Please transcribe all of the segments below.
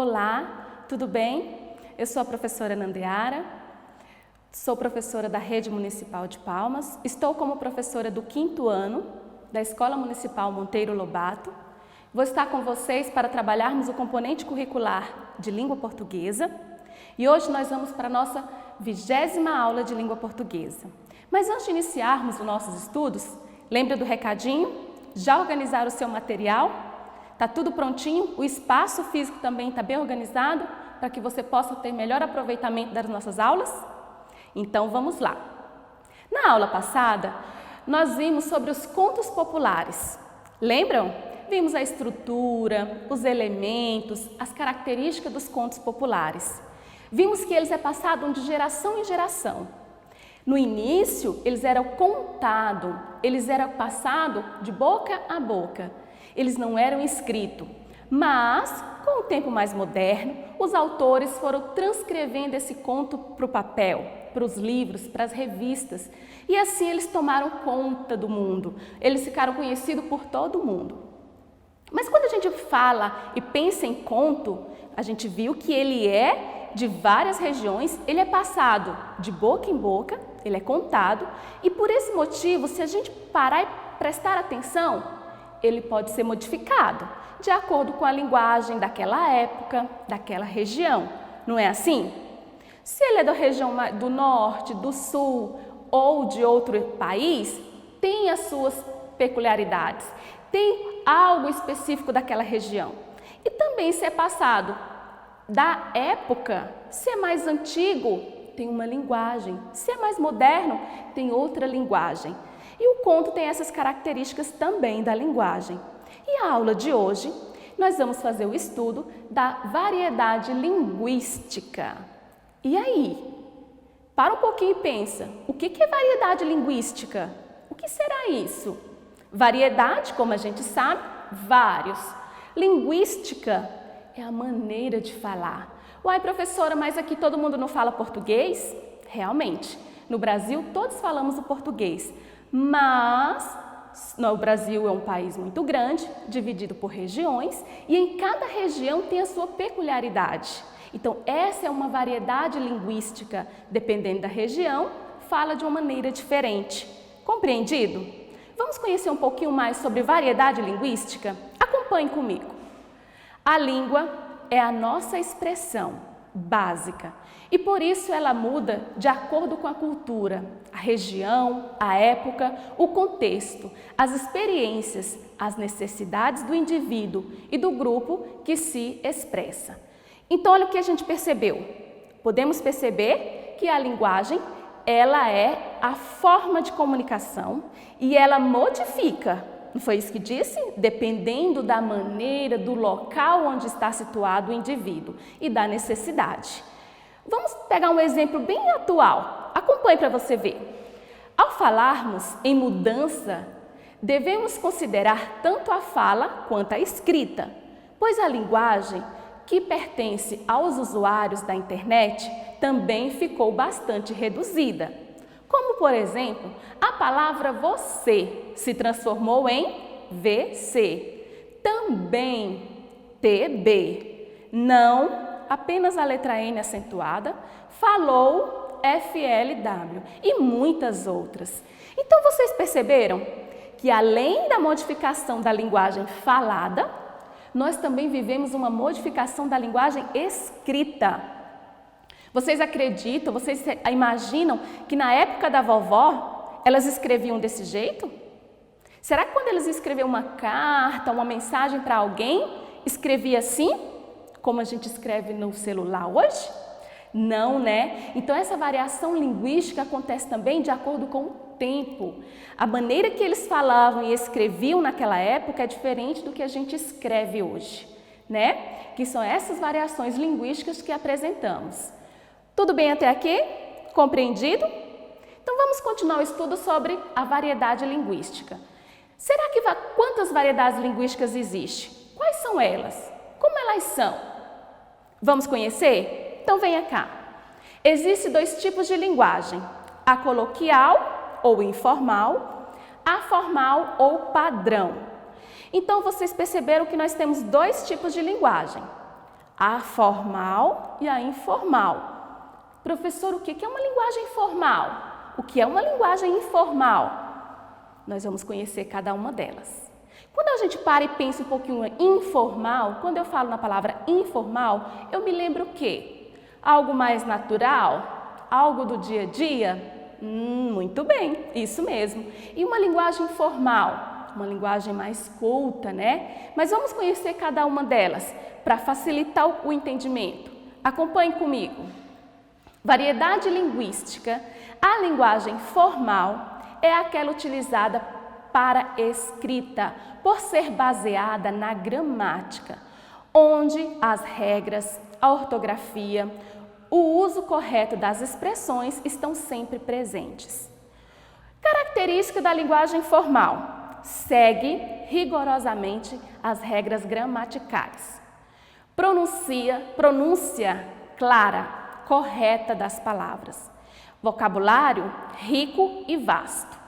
Olá, tudo bem? Eu sou a professora Nandeara, sou professora da Rede Municipal de Palmas, estou como professora do 5º ano da Escola Municipal Monteiro Lobato. Vou estar com vocês para trabalharmos o componente curricular de língua portuguesa e hoje nós vamos para a nossa 20ª aula de língua portuguesa. Mas antes de iniciarmos os nossos estudos, lembra do recadinho? Já organizaram o seu material? Está tudo prontinho? O espaço físico também está bem organizado para que você possa ter melhor aproveitamento das nossas aulas? Então vamos lá. Na aula passada, nós vimos sobre os contos populares. Lembram? Vimos a estrutura, os elementos, as características dos contos populares. Vimos que eles é passado de geração em geração. No início, eles eram contados, eles eram passados de boca a boca. Eles não eram escritos, mas com o tempo mais moderno, os autores foram transcrevendo esse conto para o papel, para os livros, para as revistas, e assim eles tomaram conta do mundo, eles ficaram conhecidos por todo mundo. Mas quando a gente fala e pensa em conto, a gente viu que ele é de várias regiões, ele é passado de boca em boca, ele é contado, e por esse motivo, se a gente parar e prestar atenção, ele pode ser modificado de acordo com a linguagem daquela época, daquela região. Não é assim? Se ele é da região do norte, do sul ou de outro país, tem as suas peculiaridades, tem algo específico daquela região. E também se é passado da época, se é mais antigo, tem uma linguagem, se é mais moderno, tem outra linguagem. E o conto tem essas características também da linguagem. E a aula de hoje, nós vamos fazer o estudo da variedade linguística. E aí? Para um pouquinho e pensa, o que é variedade linguística? O que será isso? Variedade, como a gente sabe, vários. Linguística é a maneira de falar. Uai, professora, mas aqui todo mundo não fala português? Realmente, no Brasil todos falamos o português. Mas o Brasil é um país muito grande, dividido por regiões, e em cada região tem a sua peculiaridade. Então, essa é uma variedade linguística, dependendo da região, fala de uma maneira diferente. Compreendido? Vamos conhecer um pouquinho mais sobre variedade linguística? Acompanhe comigo. A língua é a nossa expressão básica e por isso ela muda de acordo com a cultura, a região, a época, o contexto, as experiências, as necessidades do indivíduo e do grupo que se expressa. Então, olha o que a gente percebeu. Podemos perceber que a linguagem, ela é a forma de comunicação e ela modifica. Não foi isso que disse? Dependendo da maneira, do local onde está situado o indivíduo e da necessidade. Vamos pegar um exemplo bem atual. Acompanhe para você ver. Ao falarmos em mudança, devemos considerar tanto a fala quanto a escrita, pois a linguagem que pertence aos usuários da internet também ficou bastante reduzida. Como, por exemplo, a palavra você se transformou em VC, também TB, não, apenas a letra N acentuada, falou FLW e muitas outras. Então, vocês perceberam que além da modificação da linguagem falada, nós também vivemos uma modificação da linguagem escrita. Vocês acreditam, vocês imaginam que na época da vovó, elas escreviam desse jeito? Será que quando eles escreviam uma carta, uma mensagem para alguém, escrevia assim, como a gente escreve no celular hoje? Não, né? Então essa variação linguística acontece também de acordo com o tempo. A maneira que eles falavam e escreviam naquela época é diferente do que a gente escreve hoje, né? Que são essas variações linguísticas que apresentamos. Tudo bem até aqui? Compreendido? Então vamos continuar o estudo sobre a variedade linguística. Será que quantas variedades linguísticas existem? Quais são elas? Como elas são? Vamos conhecer? Então venha cá. Existem 2 tipos de linguagem, a coloquial ou informal, a formal ou padrão. Então vocês perceberam que nós temos 2 tipos de linguagem, A formal e a informal. Professor, o que é uma linguagem formal? O que é uma linguagem informal? Nós vamos conhecer cada uma delas. Quando a gente para e pensa um pouquinho informal, quando eu falo na palavra informal, eu me lembro o quê? Algo mais natural? Algo do dia a dia? Muito bem, isso mesmo. E uma linguagem formal? Uma linguagem mais culta, né? Mas vamos conhecer cada uma delas para facilitar o entendimento. Acompanhe comigo. Variedade linguística. A linguagem formal é aquela utilizada para escrita, por ser baseada na gramática, onde as regras, a ortografia, o uso correto das expressões estão sempre presentes. Característica da linguagem formal. Segue rigorosamente as regras gramaticais. Pronúncia clara, correta das palavras. Vocabulário rico e vasto.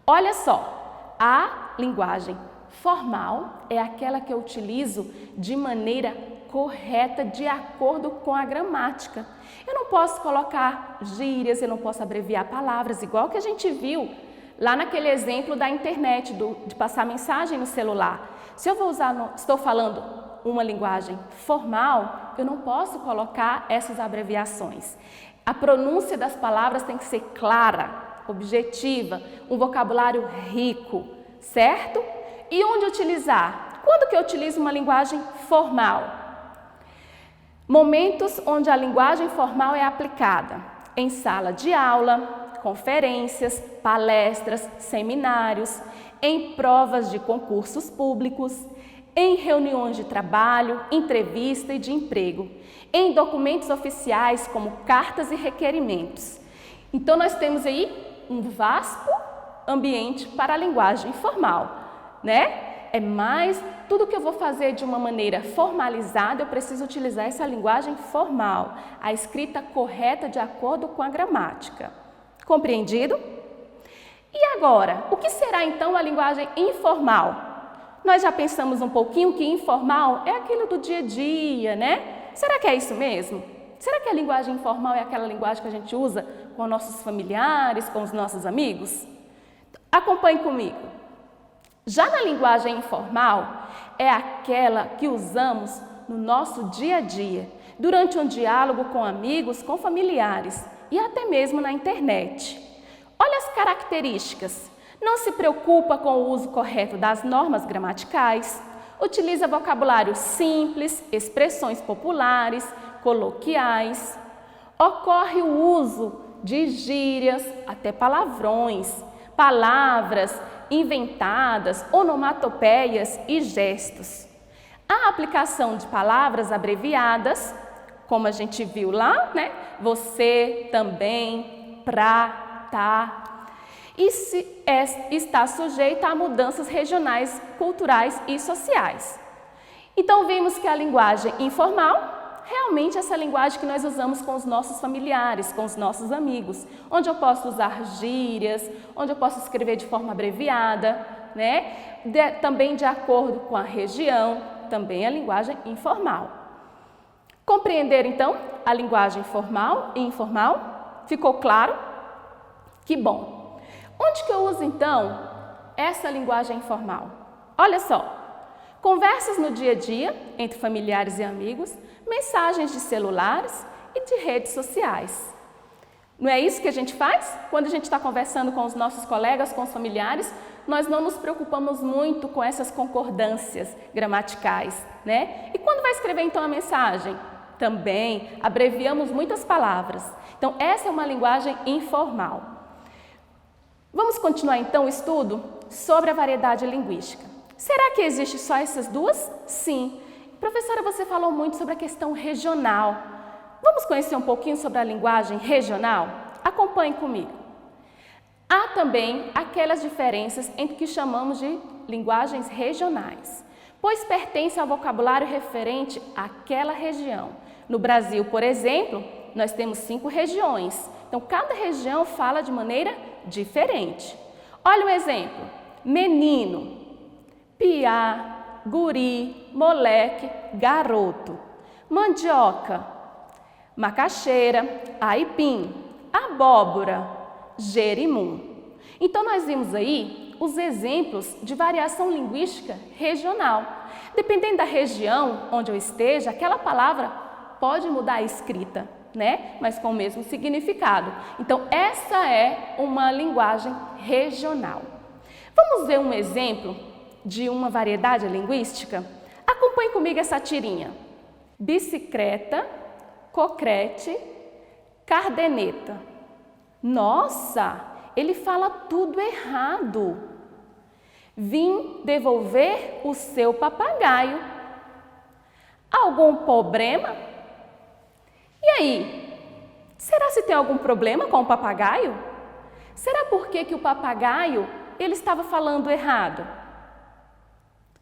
Olha só, a linguagem formal é aquela que eu utilizo de maneira correta, de acordo com a gramática. Eu não posso colocar gírias, eu não posso abreviar palavras, igual que a gente viu lá naquele exemplo da internet, de passar mensagem no celular. Se eu vou estou falando uma linguagem formal, eu não posso colocar essas abreviações. A pronúncia das palavras tem que ser clara, objetiva, um vocabulário rico, certo? E onde utilizar? Quando que eu utilizo uma linguagem formal? Momentos onde a linguagem formal é aplicada. Em sala de aula, conferências, palestras, seminários, em provas de concursos públicos, em reuniões de trabalho, entrevista e de emprego, em documentos oficiais como cartas e requerimentos. Então, nós temos aí um vasto ambiente para a linguagem formal, né? É mais, tudo que eu vou fazer de uma maneira formalizada, eu preciso utilizar essa linguagem formal, a escrita correta de acordo com a gramática. Compreendido? E agora, o que será então a linguagem informal? Nós já pensamos um pouquinho que informal é aquilo do dia a dia, né? Será que é isso mesmo? Será que a linguagem informal é aquela linguagem que a gente usa com nossos familiares, com os nossos amigos? Acompanhe comigo. Já na linguagem informal, é aquela que usamos no nosso dia a dia, durante um diálogo com amigos, com familiares e até mesmo na internet. Olha as características. Não se preocupa com o uso correto das normas gramaticais, utiliza vocabulário simples, expressões populares, coloquiais. Ocorre o uso de gírias, até palavrões, palavras inventadas, onomatopeias e gestos. A aplicação de palavras abreviadas, como a gente viu lá, né? Você, também, pra, tá. E está sujeita a mudanças regionais, culturais e sociais. Então, vimos que a linguagem informal realmente é essa linguagem que nós usamos com os nossos familiares, com os nossos amigos, onde eu posso usar gírias, onde eu posso escrever de forma abreviada, né? Também de acordo com a região, também a linguagem informal. Compreender, então, a linguagem formal e informal? Ficou claro? Que bom! Onde que eu uso, então, essa linguagem informal? Olha só, conversas no dia a dia, entre familiares e amigos, mensagens de celulares e de redes sociais. Não é isso que a gente faz? Quando a gente está conversando com os nossos colegas, com os familiares, nós não nos preocupamos muito com essas concordâncias gramaticais, né? E quando vai escrever, então, a mensagem? Também abreviamos muitas palavras. Então, essa é uma linguagem informal. Vamos continuar, então, o estudo sobre a variedade linguística. Será que existe só essas duas? Sim. Professora, você falou muito sobre a questão regional. Vamos conhecer um pouquinho sobre a linguagem regional? Acompanhe comigo. Há também aquelas diferenças entre o que chamamos de linguagens regionais, pois pertence ao vocabulário referente àquela região. No Brasil, por exemplo, nós temos 5 regiões. Então, cada região fala de maneira diferente. Olha um exemplo. Menino, piá, guri, moleque, garoto. mandioca, macaxeira, aipim, abóbora, jerimum. Então, nós vimos aí os exemplos de variação linguística regional. Dependendo da região onde eu esteja, aquela palavra pode mudar a escrita, né? Mas com o mesmo significado. Então, essa é uma linguagem regional. Vamos ver um exemplo de uma variedade linguística? Acompanhe comigo essa tirinha. Bicicleta, cocrete, cardeneta. Nossa, ele fala tudo errado. Vim devolver o seu papagaio. Algum problema? E aí? Será se tem algum problema com o papagaio? Será que o papagaio ele estava falando errado?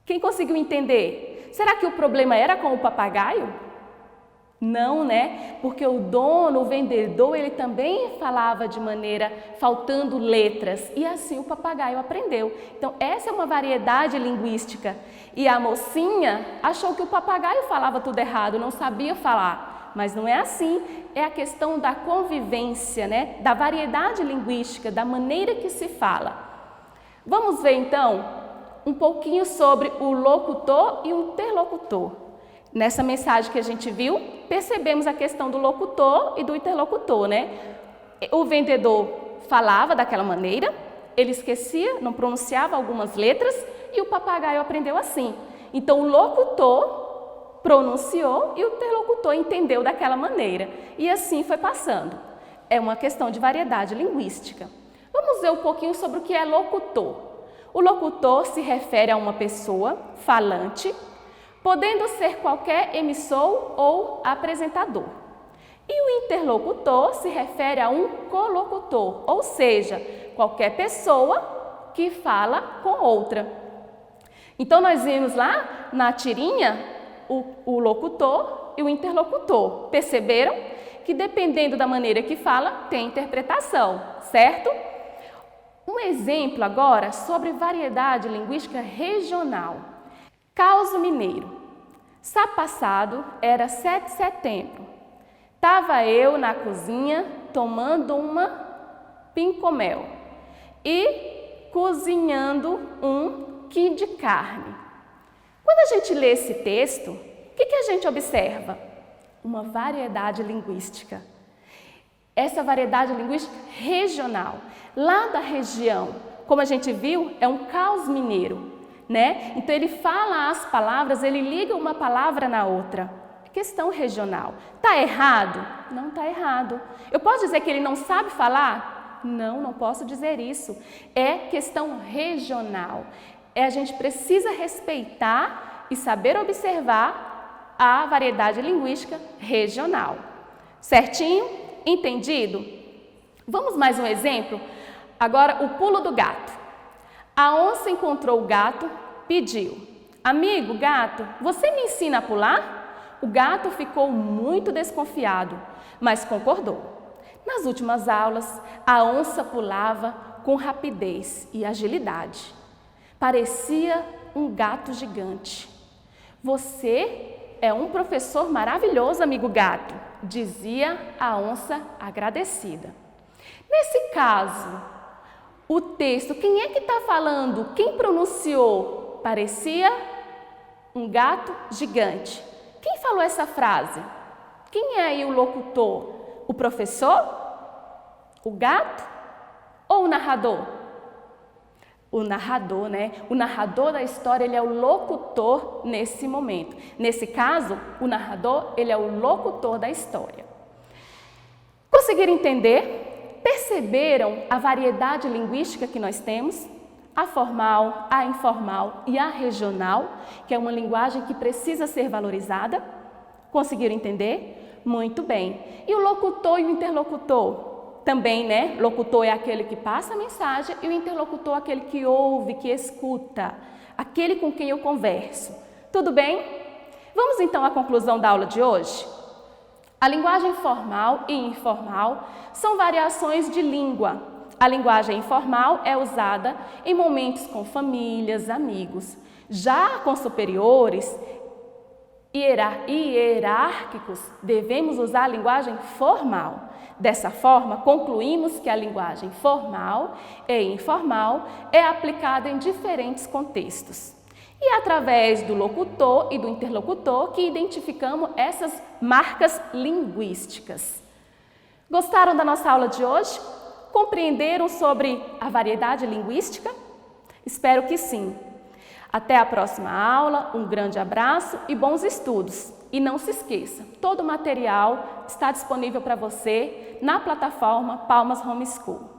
Quem conseguiu entender? Será que o problema era com o papagaio? Não, né? Porque o dono, o vendedor, ele também falava de maneira faltando letras e assim o papagaio aprendeu. Então, essa é uma variedade linguística. E a mocinha achou que o papagaio falava tudo errado, não sabia falar. Mas não é assim, é a questão da convivência, né? Da variedade linguística, da maneira que se fala. Vamos ver então um pouquinho sobre o locutor e o interlocutor. Nessa mensagem que a gente viu, percebemos a questão do locutor e do interlocutor, né? O vendedor falava daquela maneira, ele esquecia, não pronunciava algumas letras e o papagaio aprendeu assim. Então, o locutor pronunciou e o interlocutor entendeu daquela maneira. E assim foi passando. É uma questão de variedade linguística. Vamos ver um pouquinho sobre o que é locutor. O locutor se refere a uma pessoa falante, podendo ser qualquer emissor ou apresentador. E o interlocutor se refere a um colocutor, ou seja, qualquer pessoa que fala com outra. Então, nós vimos lá na tirinha o locutor e o interlocutor. Perceberam que dependendo da maneira que fala, tem interpretação, certo? Um exemplo agora sobre variedade linguística regional. Causo mineiro. Sábado passado era 7 de setembro. Tava eu na cozinha tomando uma pincomel e cozinhando um quilo de carne. Quando a gente lê esse texto, o que a gente observa? Uma variedade linguística. Essa variedade linguística regional. Lá da região, como a gente viu, é um caos mineiro, né? Então, ele fala as palavras, ele liga uma palavra na outra. Questão regional. Está errado? Não está errado. Eu posso dizer que ele não sabe falar? Não, não posso dizer isso. É questão regional. A gente precisa respeitar e saber observar a variedade linguística regional. Certinho? Entendido? Vamos mais um exemplo? Agora, o pulo do gato. A onça encontrou o gato, pediu: amigo gato, você me ensina a pular? O gato ficou muito desconfiado, mas concordou. Nas últimas aulas, a onça pulava com rapidez e agilidade. Parecia um gato gigante. Você é um professor maravilhoso, amigo gato, dizia a onça agradecida. Nesse caso, o texto, quem é que está falando? Quem pronunciou? Parecia um gato gigante. Quem falou essa frase? Quem é aí o locutor? O professor? O gato? Ou o narrador? O narrador, né? O narrador da história, ele é o locutor nesse momento. Nesse caso, o narrador, ele é o locutor da história. Conseguiram entender? Perceberam a variedade linguística que nós temos? A formal, a informal e a regional, que é uma linguagem que precisa ser valorizada. Conseguiram entender? Muito bem. E o locutor e o interlocutor? Também, né? Locutor é aquele que passa a mensagem e o interlocutor é aquele que ouve, que escuta, aquele com quem eu converso. Tudo bem? Vamos então à conclusão da aula de hoje? A linguagem formal e informal são variações de língua. A linguagem informal é usada em momentos com famílias, amigos. Já com superiores hierárquicos, devemos usar a linguagem formal. Dessa forma, concluímos que a linguagem formal e informal é aplicada em diferentes contextos. E é através do locutor e do interlocutor que identificamos essas marcas linguísticas. Gostaram da nossa aula de hoje? Compreenderam sobre a variedade linguística? Espero que sim. Até a próxima aula, um grande abraço e bons estudos. E não se esqueça, todo o material está disponível para você na plataforma Palmas Homeschool.